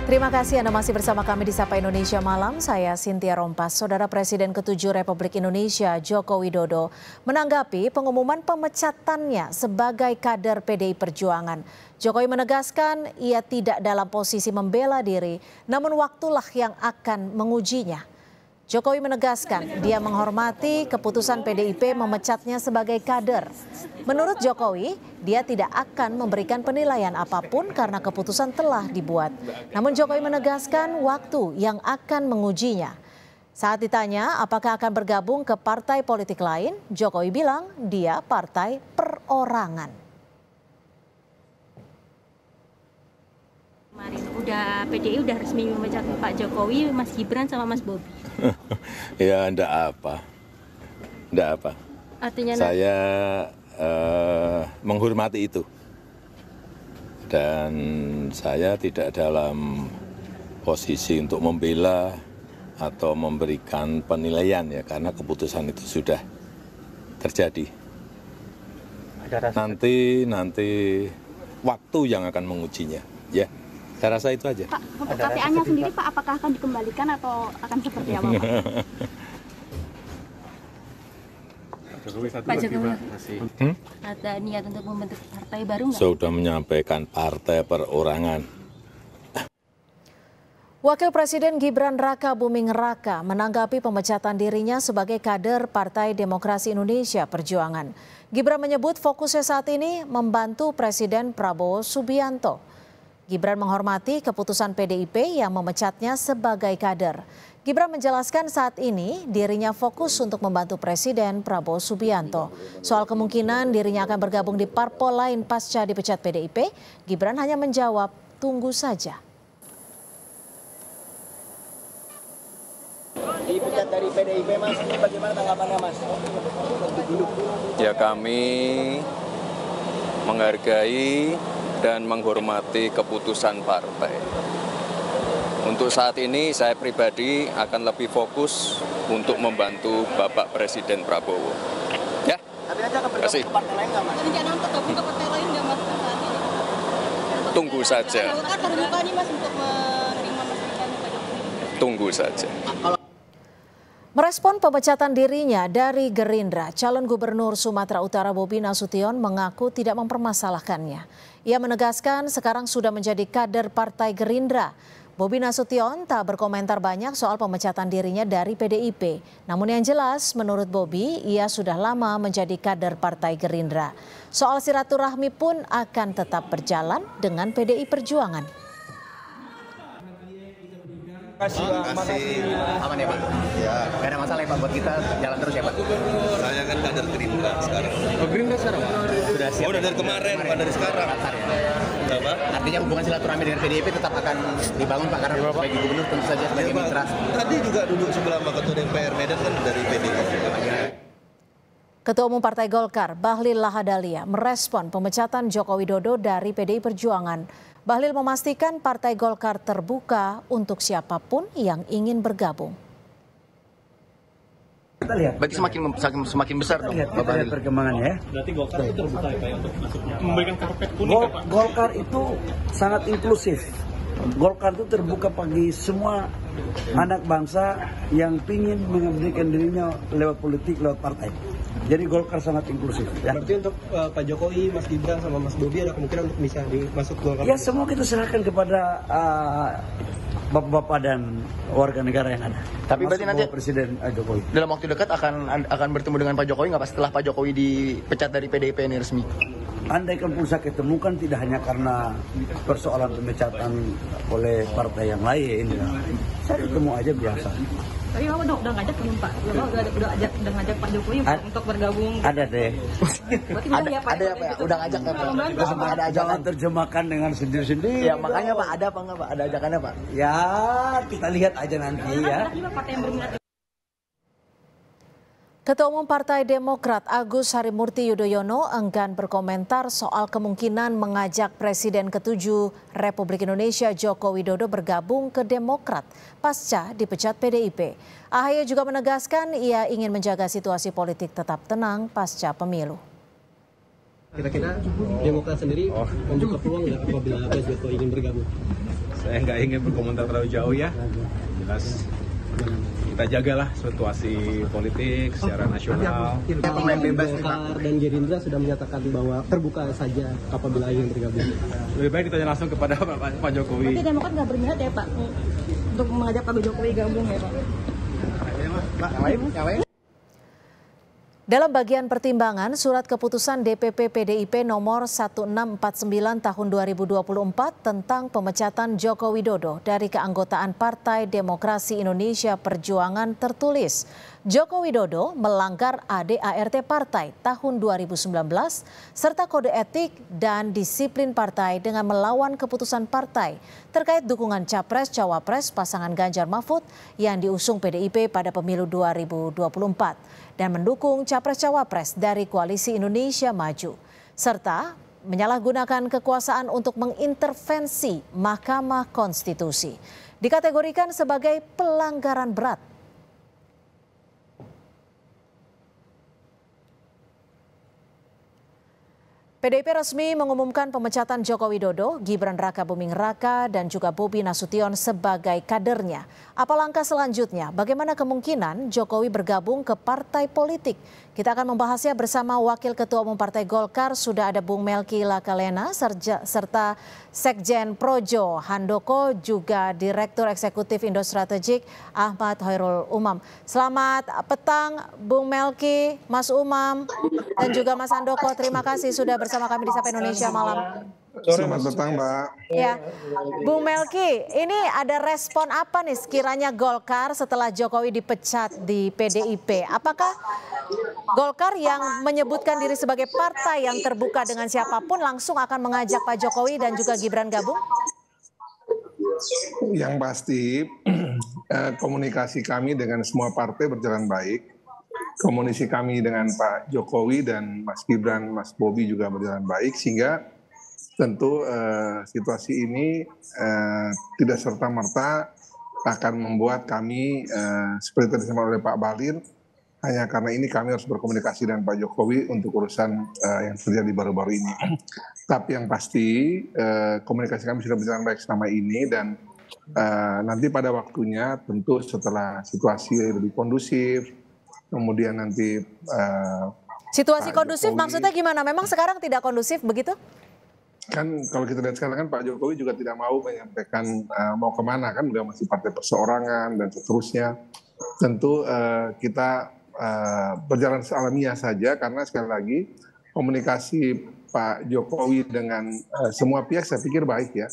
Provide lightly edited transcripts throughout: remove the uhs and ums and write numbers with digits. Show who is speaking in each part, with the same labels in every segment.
Speaker 1: Terima kasih Anda masih bersama kami di Sapa Indonesia Malam. Saya Cynthia Rompas. Saudara Presiden ke-7 Republik Indonesia Joko Widodo menanggapi pengumuman pemecatannya sebagai kader PDI Perjuangan. Jokowi menegaskan ia tidak dalam posisi membela diri, namun waktulah yang akan mengujinya. Jokowi menegaskan dia menghormati keputusan PDIP memecatnya sebagai kader. Menurut Jokowi, dia tidak akan memberikan penilaian apapun karena keputusan telah dibuat. Namun Jokowi menegaskan waktu yang akan mengujinya. Saat ditanya apakah akan bergabung ke partai politik lain, Jokowi bilang dia partai perorangan.
Speaker 2: Kemarin PDI udah resmi memecat Pak Jokowi, Mas Gibran sama Mas Bobi.
Speaker 3: Ya enggak apa.
Speaker 2: Artinya
Speaker 3: saya menghormati itu. Dan saya tidak dalam posisi untuk membela atau memberikan penilaian ya, karena keputusan itu sudah terjadi. Nanti waktu yang akan mengujinya, ya. Saya rasa itu aja.
Speaker 2: Pak, untuk KTA-nya sendiri Pak, apakah akan dikembalikan atau akan seperti apa Pak? Pak Jokowi ada niat untuk membentuk partai baru nggak?
Speaker 3: Sudah menyampaikan partai perorangan.
Speaker 1: Wakil Presiden Gibran Raka Buming Raka menanggapi pemecatan dirinya sebagai kader Partai Demokrasi Indonesia Perjuangan. Gibran menyebut fokusnya saat ini membantu Presiden Prabowo Subianto. Gibran menghormati keputusan PDIP yang memecatnya sebagai kader. Gibran menjelaskan saat ini dirinya fokus untuk membantu Presiden Prabowo Subianto. Soal kemungkinan dirinya akan bergabung di parpol lain pasca dipecat PDIP, Gibran hanya menjawab, tunggu saja.
Speaker 4: Dipecat dari PDIP Mas, ini bagaimana tanggapannya Mas?
Speaker 5: Ya, kami menghargai dan menghormati keputusan partai. Untuk saat ini saya pribadi akan lebih fokus untuk membantu Bapak Presiden Prabowo. Ya.
Speaker 4: Tapi nanti akan bergabung ke partai lain nggak Mas?
Speaker 2: Rencana untuk gabung ke partai lain nggak Mas saat ini?
Speaker 5: Tunggu saja.
Speaker 2: Golkar terbuka nih Mas untuk menerima masukan Pak Jokowi.
Speaker 5: Tunggu saja.
Speaker 1: Merespon pemecatan dirinya dari Gerindra, calon gubernur Sumatera Utara Bobi Nasution mengaku tidak mempermasalahkannya. Ia menegaskan sekarang sudah menjadi kader Partai Gerindra. Bobi Nasution tak berkomentar banyak soal pemecatan dirinya dari PDIP. Namun yang jelas, menurut Bobi, ia sudah lama menjadi kader Partai Gerindra. Soal silaturahmi pun akan tetap berjalan dengan PDI Perjuangan.
Speaker 4: Makasih.
Speaker 6: Aman ya Pak? Ya. Gak ada masalah ya Pak buat kita jalan terus ya Pak?
Speaker 7: Saya kan kader Gerindra sekarang.
Speaker 6: Oh, Gerindra sekarang Pak? Sudah siap.
Speaker 7: Oh, udah dari kemarin, bukan dari sekarang.
Speaker 6: Apa? Artinya hubungan silaturahmi dengan PDIP tetap akan dibangun Pak, karena sebagai gubernur tentu saja sebagai mitra.
Speaker 7: Tadi juga duduk sebelah sama Ketua DPR Medan kan dari PDIP.
Speaker 1: Ketua Umum Partai Golkar, Bahlil Lahadalia, merespon pemecatan Joko Widodo dari PDI Perjuangan. Bahlil memastikan Partai Golkar terbuka untuk siapapun yang ingin bergabung.
Speaker 6: Kita lihat. Berarti semakin besar dong Pak Bahlil perkembangannya ya.
Speaker 8: Berarti Golkar itu terbuka ya Pak ya, untuk masuknya. Memberikan karpet kuning ya Pak?
Speaker 9: Golkar itu sangat inklusif. Golkar itu terbuka bagi semua anak bangsa yang ingin mengabdikan dirinya lewat politik, lewat partai. Jadi Golkar sangat inklusif. Ya.
Speaker 4: Berarti untuk Pak Jokowi, Mas Gibran sama Mas Bobi ada kemungkinan untuk bisa masuk Golkar?
Speaker 9: Ya, semua kita serahkan kepada bapak-bapak dan warga negara yang ada.
Speaker 6: Tapi berarti nanti
Speaker 9: Presiden Jokowi
Speaker 6: dalam waktu dekat akan bertemu dengan Pak Jokowi nggak Pak, setelah Pak Jokowi dipecat dari PDIP ini resmi?
Speaker 9: Andaikan pun saya ketemukan tidak hanya karena persoalan pemecatan oleh partai yang lain, ya. Saya ketemu aja biasa.
Speaker 2: Tapi Bapak udah ngajak belum Pak? Udah ngajak Pak Jokowi untuk bergabung?
Speaker 9: Ada deh.
Speaker 2: Berarti udah ya Pak?
Speaker 6: Ada ya Pak? Udah ngajak ya Pak? Udah sempat ada ajakan?
Speaker 9: Jangan terjemahkan dengan sendiri-sendiri.
Speaker 6: Ya makanya Pak, ada apa enggak Pak? Ada ajakannya Pak?
Speaker 9: Ya kita lihat aja nanti ya.
Speaker 2: Partai yang berminat.
Speaker 1: Ketua Umum Partai Demokrat Agus Harimurti Yudhoyono enggan berkomentar soal kemungkinan mengajak Presiden ke-7 Republik Indonesia Joko Widodo bergabung ke Demokrat pasca dipecat PDIP. AHY juga menegaskan ia ingin menjaga situasi politik tetap tenang pasca pemilu.
Speaker 4: Kira-kira Demokrat sendiri membuka peluang nggak apabila Pak Jokowi ingin bergabung?
Speaker 8: saya nggak ingin berkomentar terlalu jauh ya. Jelas kita jagalah situasi politik secara nasional.
Speaker 4: Pemain bebas dan Gerindra sudah menyatakan bahwa terbuka saja apabila ingin bergabung.
Speaker 8: Lebih baik ditanya langsung kepada Pak Jokowi.
Speaker 2: Berarti Demokrat nggak berminat ya Pak untuk mengajak Pak Jokowi gabung ya Pak?
Speaker 6: Yang lain?
Speaker 1: Dalam bagian pertimbangan, surat keputusan DPP PDIP nomor 1649 tahun 2024 tentang pemecatan Joko Widodo dari keanggotaan Partai Demokrasi Indonesia Perjuangan tertulis, Joko Widodo melanggar ADART Partai tahun 2019 serta kode etik dan disiplin partai dengan melawan keputusan partai terkait dukungan Capres-Cawapres pasangan Ganjar Mahfud yang diusung PDIP pada pemilu 2024. Dan mendukung Capres-Cawapres dari Koalisi Indonesia Maju, serta menyalahgunakan kekuasaan untuk mengintervensi Mahkamah Konstitusi. Dikategorikan sebagai pelanggaran berat. PDIP resmi mengumumkan pemecatan Joko Widodo, Gibran Rakabuming Raka, dan juga Bobi Nasution sebagai kadernya. Apa langkah selanjutnya? Bagaimana kemungkinan Jokowi bergabung ke partai politik? Kita akan membahasnya bersama Wakil Ketua Umum Partai Golkar, sudah ada Bung Melki Lakalena, serta Sekjen Projo Handoko, juga Direktur Eksekutif Indo Strategik Ahmad Hoirul Umam. Selamat petang Bung Melki, Mas Umam, dan juga Mas Handoko. Terima kasih sudah bersama kami di Sapa Indonesia Malam.
Speaker 10: Selamat petang, Mbak.
Speaker 1: Ya, Bung Melki, ini ada respon apa nih sekiranya Golkar setelah Jokowi dipecat di PDIP? Apakah Golkar yang menyebutkan diri sebagai partai yang terbuka dengan siapapun langsung akan mengajak Pak Jokowi dan juga Gibran gabung?
Speaker 10: Yang pasti komunikasi kami dengan semua partai berjalan baik. Komunikasi kami dengan Pak Jokowi dan Mas Gibran, Mas Bobi juga berjalan baik, sehingga tentu situasi ini tidak serta-merta akan membuat kami seperti tadi disampaikan oleh Pak Bahlil, hanya karena ini kami harus berkomunikasi dengan Pak Jokowi untuk urusan yang terjadi baru-baru ini. Tapi yang pasti komunikasi kami sudah berjalan baik selama ini, dan nanti pada waktunya tentu setelah situasi lebih kondusif, kemudian nanti
Speaker 1: situasi kondusif Jokowi, maksudnya gimana? Memang sekarang tidak kondusif begitu?
Speaker 10: Kan kalau kita lihat sekarang kan Pak Jokowi juga tidak mau menyampaikan mau kemana, kan udah masih partai perseorangan dan seterusnya. Tentu kita berjalan sealamiah saja, karena sekali lagi komunikasi Pak Jokowi dengan semua pihak saya pikir baik ya.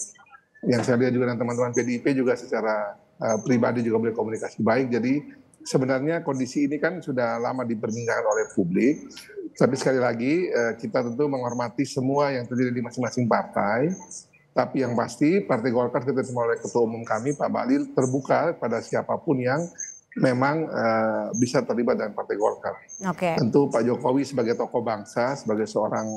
Speaker 10: Yang saya lihat juga dengan teman-teman PDIP juga secara pribadi juga berkomunikasi baik. Jadi sebenarnya kondisi ini kan sudah lama diperbincangkan oleh publik. Tapi sekali lagi kita tentu menghormati semua yang terjadi di masing-masing partai. Tapi yang pasti Partai Golkar kita semua oleh Ketua Umum kami Pak Bahlil terbuka pada siapapun yang memang bisa terlibat dengan Partai Golkar.
Speaker 1: Okay.
Speaker 10: Tentu Pak Jokowi sebagai tokoh bangsa, sebagai seorang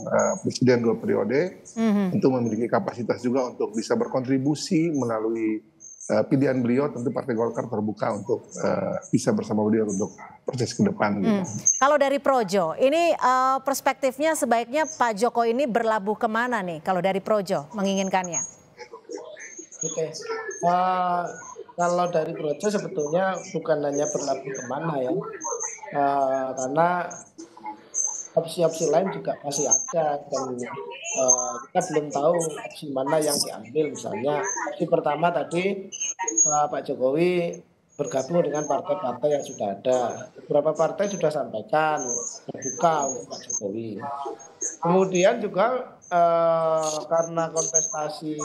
Speaker 10: presiden 2 periode, tentu memiliki kapasitas juga untuk bisa berkontribusi melalui pilihan beliau. Tentu Partai Golkar terbuka untuk bisa bersama beliau untuk proses ke depan. Gitu.
Speaker 1: Kalau dari Projo, ini perspektifnya sebaiknya Pak Jokowi ini berlabuh kemana nih kalau dari Projo menginginkannya?
Speaker 11: Oke. Kalau dari Projo sebetulnya bukan hanya berlabuh kemana ya, karena opsi-opsi lain juga masih ada, dan kita belum tahu opsi mana yang diambil. Misalnya opsi pertama tadi Pak Jokowi bergabung dengan partai-partai yang sudah ada. Beberapa partai sudah sampaikan terbuka untuk Pak Jokowi. Kemudian juga karena kontestasi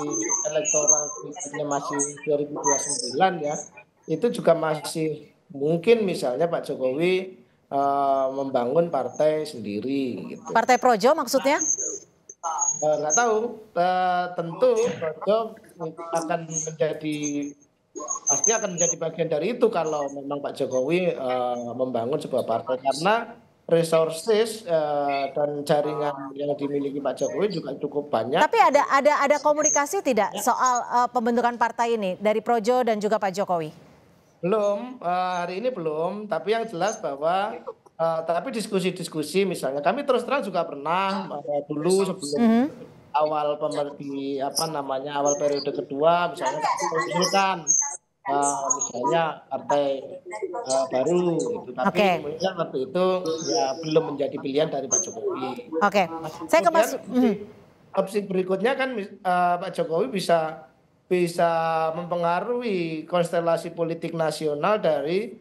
Speaker 11: elektoral berikutnya masih 2029 ya, itu juga masih mungkin misalnya Pak Jokowi membangun partai sendiri. Gitu.
Speaker 1: Partai Projo maksudnya?
Speaker 11: Nggak tahu, tentu Projo pasti akan menjadi bagian dari itu kalau memang Pak Jokowi membangun sebuah partai, karena resources dan jaringan yang dimiliki Pak Jokowi juga cukup banyak.
Speaker 1: Tapi ada komunikasi tidak soal pembentukan partai ini dari Projo dan juga Pak Jokowi?
Speaker 11: Belum, hari ini belum. Tapi yang jelas bahwa tapi diskusi-diskusi misalnya kami terus terang juga pernah dulu sebelum awal di awal periode kedua misalnya mengusulkan misalnya partai baru gitu. Tapi kemudian waktu itu ya belum menjadi pilihan dari Pak Jokowi.
Speaker 1: Oke. Saya ke Mas.
Speaker 11: Opsi berikutnya kan Pak Jokowi bisa mempengaruhi konstelasi politik nasional dari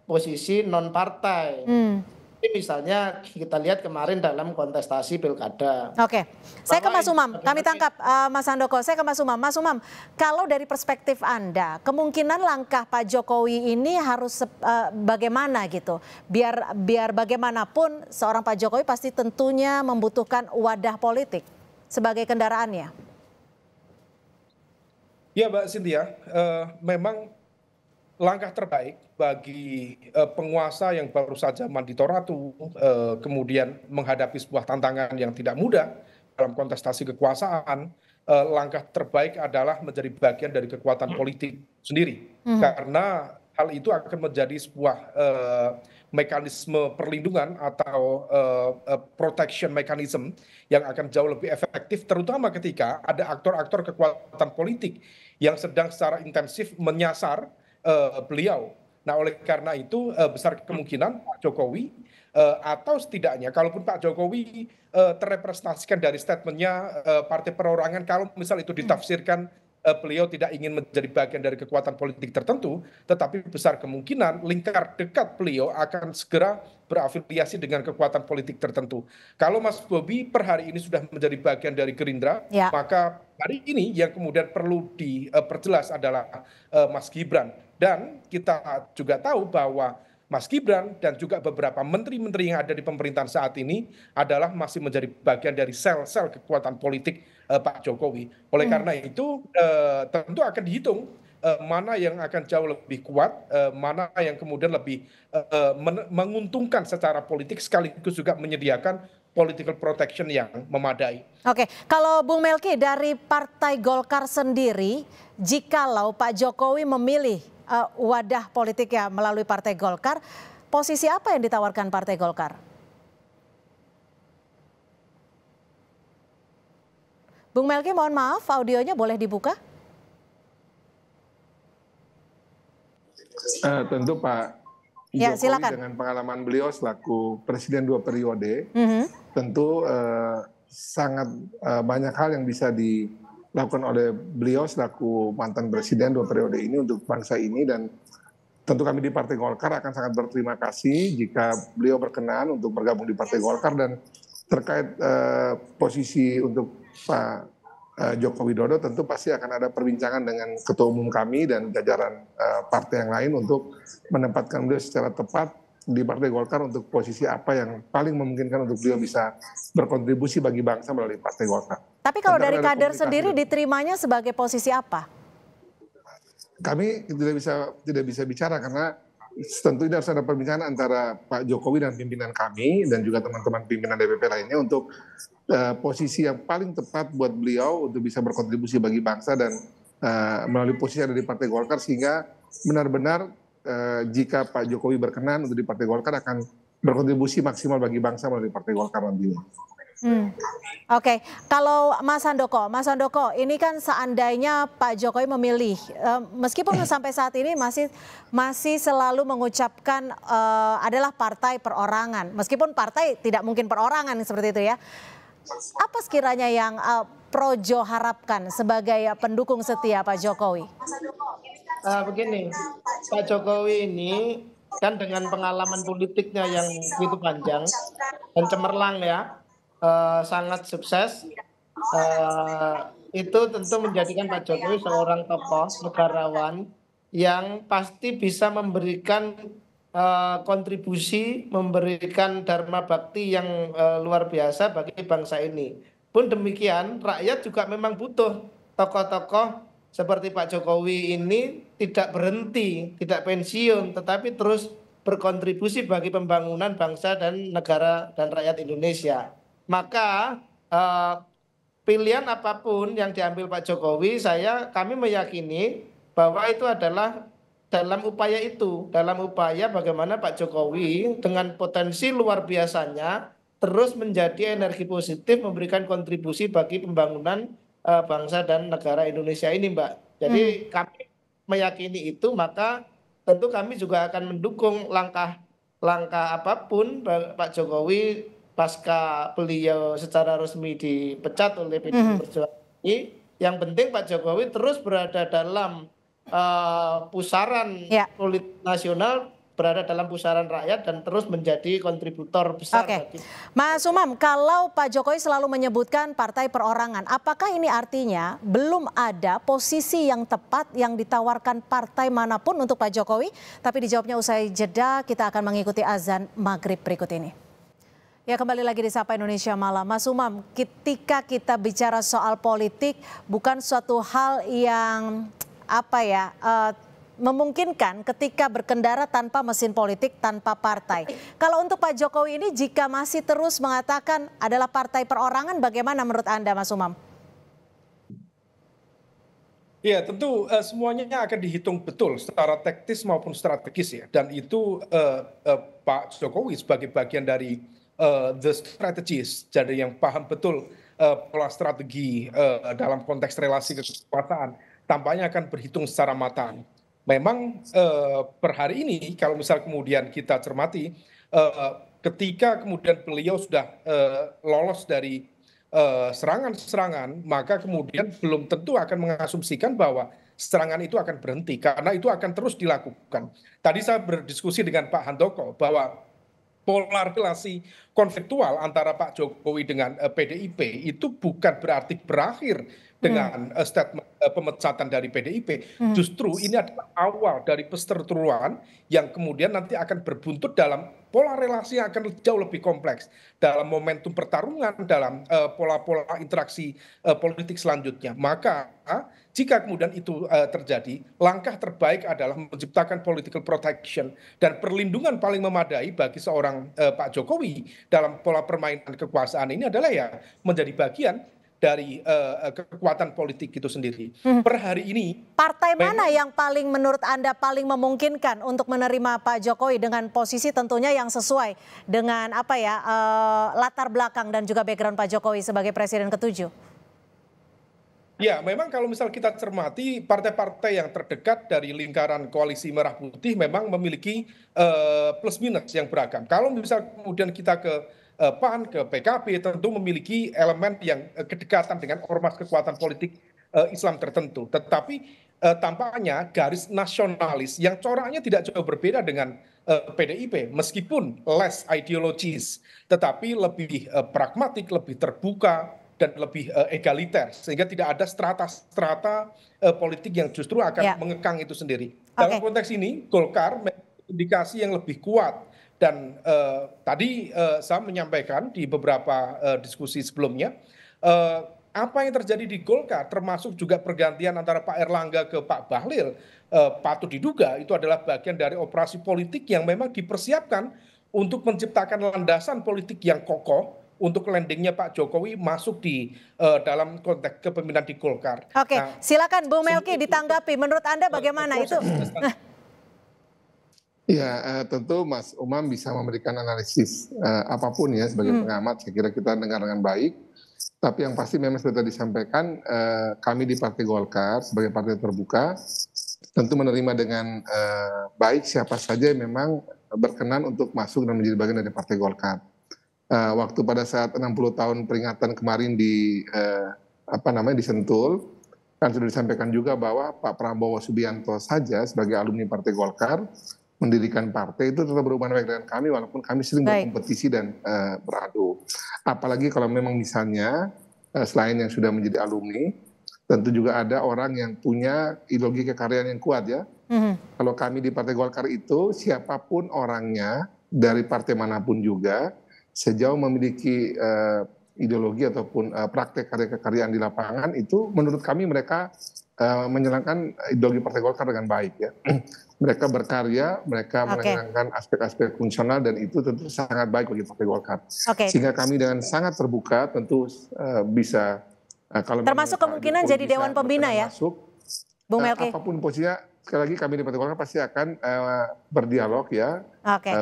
Speaker 11: posisi non partai. Ini misalnya kita lihat kemarin dalam kontestasi pilkada.
Speaker 1: Oke, saya ke Mas Umam. Kami tangkap Mas Handoko. Saya ke Mas Umam. Mas Umam, kalau dari perspektif Anda, kemungkinan langkah Pak Jokowi ini harus bagaimana gitu? Biar bagaimanapun seorang Pak Jokowi pasti tentunya membutuhkan wadah politik sebagai kendaraannya.
Speaker 12: Ya, Mbak Cynthia, memang langkah terbaik bagi penguasa yang baru saja mandito ratu, kemudian menghadapi sebuah tantangan yang tidak mudah dalam kontestasi kekuasaan, langkah terbaik adalah menjadi bagian dari kekuatan politik sendiri. Karena hal itu akan menjadi sebuah mekanisme perlindungan atau protection mechanism yang akan jauh lebih efektif, terutama ketika ada aktor-aktor kekuatan politik yang sedang secara intensif menyasar beliau. Nah, oleh karena itu besar kemungkinan Pak Jokowi atau setidaknya kalaupun Pak Jokowi terrepresentasikan dari statementnya partai perorangan, kalau misal itu ditafsirkan beliau tidak ingin menjadi bagian dari kekuatan politik tertentu, tetapi besar kemungkinan lingkar dekat beliau akan segera berafiliasi dengan kekuatan politik tertentu. Kalau Mas Bobi per hari ini sudah menjadi bagian dari Gerindra, maka hari ini yang kemudian perlu diperjelas adalah Mas Gibran. Dan kita juga tahu bahwa Mas Gibran dan juga beberapa menteri-menteri yang ada di pemerintahan saat ini adalah masih menjadi bagian dari sel-sel kekuatan politik Pak Jokowi. Oleh karena itu tentu akan dihitung mana yang akan jauh lebih kuat, mana yang kemudian lebih menguntungkan secara politik sekaligus juga menyediakan political protection yang memadai.
Speaker 1: Oke, kalau Bung Melki dari Partai Golkar sendiri, jikalau Pak Jokowi memilih wadah politik ya melalui Partai Golkar, posisi apa yang ditawarkan Partai Golkar? Bung Melki, mohon maaf, audionya boleh dibuka?
Speaker 10: Tentu Pak Jokowi dengan pengalaman beliau selaku presiden 2 periode, tentu sangat banyak hal yang bisa dilakukan oleh beliau selaku mantan presiden 2 periode ini untuk bangsa ini, dan tentu kami di Partai Golkar akan sangat berterima kasih jika beliau berkenan untuk bergabung di Partai Golkar. Dan terkait posisi untuk Pak Joko Widodo, tentu pasti akan ada perbincangan dengan ketua umum kami dan jajaran partai yang lain untuk menempatkan beliau secara tepat di Partai Golkar untuk posisi apa yang paling memungkinkan untuk beliau bisa berkontribusi bagi bangsa melalui Partai Golkar.
Speaker 1: Tapi kalau dari kader sendiri diterimanya sebagai posisi apa?
Speaker 10: Kami tidak bisa bicara karena tentu ini harus ada perbincangan antara Pak Jokowi dan pimpinan kami dan juga teman-teman pimpinan DPP lainnya untuk posisi yang paling tepat buat beliau untuk bisa berkontribusi bagi bangsa dan melalui posisi ada di Partai Golkar, sehingga benar-benar jika Pak Jokowi berkenan untuk di Partai Golkar akan berkontribusi maksimal bagi bangsa melalui Partai Golkar nantinya.
Speaker 1: Oke, kalau Mas Handoko, ini kan seandainya Pak Jokowi memilih, meskipun sampai saat ini masih selalu mengucapkan adalah partai perorangan, meskipun partai tidak mungkin perorangan seperti itu ya. Apa sekiranya yang Projo harapkan sebagai pendukung setia Pak Jokowi?
Speaker 11: Begini, Pak Jokowi ini kan dengan pengalaman politiknya yang begitu panjang dan cemerlang ya, sangat sukses, itu tentu menjadikan Pak Jokowi seorang tokoh negarawan yang pasti bisa memberikan kontribusi, memberikan dharma bakti yang luar biasa bagi bangsa ini. Pun demikian, rakyat juga memang butuh tokoh-tokoh seperti Pak Jokowi ini tidak berhenti, tidak pensiun, tetapi terus berkontribusi bagi pembangunan bangsa dan negara dan rakyat Indonesia. Maka pilihan apapun yang diambil Pak Jokowi, kami meyakini bahwa itu adalah dalam upaya bagaimana Pak Jokowi dengan potensi luar biasanya terus menjadi energi positif, memberikan kontribusi bagi pembangunan bangsa dan negara Indonesia ini, Mbak. Jadi kami meyakini itu, maka tentu kami juga akan mendukung langkah apapun Pak Jokowi pasca beliau secara resmi dipecat oleh PDI Perjuangan ini. Yang penting Pak Jokowi terus berada dalam pusaran politik nasional, berada dalam pusaran rakyat dan terus menjadi kontributor besar.
Speaker 1: Oke, Mas Umam, kalau Pak Jokowi selalu menyebutkan partai perorangan, apakah ini artinya belum ada posisi yang tepat yang ditawarkan partai manapun untuk Pak Jokowi? Tapi dijawabnya usai jeda, kita akan mengikuti azan maghrib berikut ini. Ya, kembali lagi di Sapa Indonesia Malam. Mas Umam, ketika kita bicara soal politik, bukan suatu hal yang memungkinkan ketika berkendara tanpa mesin politik, tanpa partai. Kalau untuk Pak Jokowi ini, jika masih terus mengatakan adalah partai perorangan, bagaimana menurut Anda, Mas Umam?
Speaker 12: Ya, tentu semuanya akan dihitung betul secara taktis maupun strategis ya. Dan itu Pak Jokowi sebagai bagian dari the strategist, jadi yang paham betul pola strategi dalam konteks relasi kekuasaan, tampaknya akan berhitung secara matang. Memang per hari ini kalau misal kemudian kita cermati, ketika kemudian beliau sudah lolos dari serangan-serangan, maka kemudian belum tentu akan mengasumsikan bahwa serangan itu akan berhenti, karena itu akan terus dilakukan. Tadi saya berdiskusi dengan Pak Handoko bahwa pola relasi konfliktual antara Pak Jokowi dengan PDIP itu bukan berarti berakhir dengan statement pemecatan dari PDIP. Justru ini adalah awal dari perseteruan yang kemudian nanti akan berbuntut dalam pola relasi yang akan jauh lebih kompleks, dalam momentum pertarungan, dalam pola-pola interaksi politik selanjutnya. Maka jika kemudian itu terjadi, langkah terbaik adalah menciptakan political protection dan perlindungan paling memadai bagi seorang Pak Jokowi dalam pola permainan kekuasaan ini adalah ya menjadi bagian dari kekuatan politik itu sendiri. Per hari ini,
Speaker 1: partai mana yang paling menurut Anda paling memungkinkan untuk menerima Pak Jokowi dengan posisi tentunya yang sesuai dengan latar belakang dan juga background Pak Jokowi sebagai Presiden ke-7?
Speaker 12: Ya, memang kalau misal kita cermati partai-partai yang terdekat dari lingkaran koalisi Merah Putih memang memiliki plus minus yang beragam. Kalau misal kemudian kita ke PAN, ke PKB tentu memiliki elemen yang kedekatan dengan ormas kekuatan politik Islam tertentu. Tetapi tampaknya garis nasionalis yang coraknya tidak jauh berbeda dengan PDIP, meskipun less ideologis, tetapi lebih pragmatik, lebih terbuka, dan lebih egaliter, sehingga tidak ada strata-strata politik yang justru akan mengekang itu sendiri. Dalam konteks ini, Golkar indikasi yang lebih kuat. Dan tadi saya menyampaikan di beberapa diskusi sebelumnya, apa yang terjadi di Golkar, termasuk juga pergantian antara Pak Erlangga ke Pak Bahlil, patut diduga itu adalah bagian dari operasi politik yang memang dipersiapkan untuk menciptakan landasan politik yang kokoh untuk landingnya Pak Jokowi masuk di dalam konteks kepemimpinan di Golkar.
Speaker 1: Oke, silakan Bung Melki ditanggapi. Menurut Anda bagaimana itu?
Speaker 10: Ya, tentu Mas Umam bisa memberikan analisis apapun ya sebagai pengamat. Saya kira kita dengar dengan baik. Tapi yang pasti memang sudah disampaikan, kami di Partai Golkar sebagai partai terbuka tentu menerima dengan baik siapa saja yang memang berkenan untuk masuk dan menjadi bagian dari Partai Golkar. Waktu pada saat 60 tahun peringatan kemarin di di Sentul, kan sudah disampaikan juga bahwa Pak Prabowo Subianto saja sebagai alumni Partai Golkar mendirikan partai itu tetap berhubungan baik dengan kami walaupun kami sering berkompetisi dan beradu. Apalagi kalau memang misalnya selain yang sudah menjadi alumni, tentu juga ada orang yang punya ideologi kekaryaan yang kuat ya. Kalau kami di Partai Golkar itu siapapun orangnya dari partai manapun juga, sejauh memiliki ideologi ataupun praktek karya kekaryaan di lapangan itu menurut kami mereka menjalankan ideologi Partai Golkar dengan baik ya. Mereka berkarya, mereka menjalankan aspek-aspek fungsional dan itu tentu sangat baik bagi Partai Golkar. Sehingga kami dengan sangat terbuka tentu bisa kalau
Speaker 1: termasuk kemungkinan jadi Dewan Pembina ya. Bung Melki.
Speaker 10: Apapun posisinya, sekali lagi kami di Partai Golkar pasti akan berdialog ya,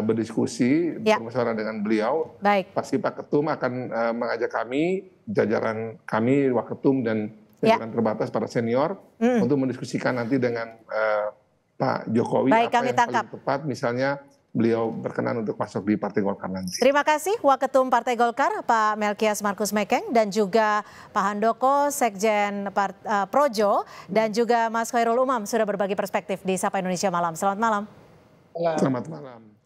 Speaker 10: berdiskusi, bermusyawarah dengan beliau.
Speaker 1: Baik.
Speaker 10: Pasti Pak Ketum akan mengajak kami, jajaran kami, Waketum dan jajaran terbatas para senior untuk mendiskusikan nanti dengan Pak Jokowi
Speaker 1: Baik,
Speaker 10: apa
Speaker 1: kami
Speaker 10: yang
Speaker 1: tangkap.
Speaker 10: paling tepat, misalnya beliau berkenan untuk masuk di Partai Golkar nanti.
Speaker 1: Terima kasih Waketum Partai Golkar Pak Melkias Markus Mekeng dan juga Pak Handoko Sekjen Projo dan juga Mas Khairul Umam sudah berbagi perspektif di Sapa Indonesia Malam. Selamat malam.
Speaker 10: Selamat malam.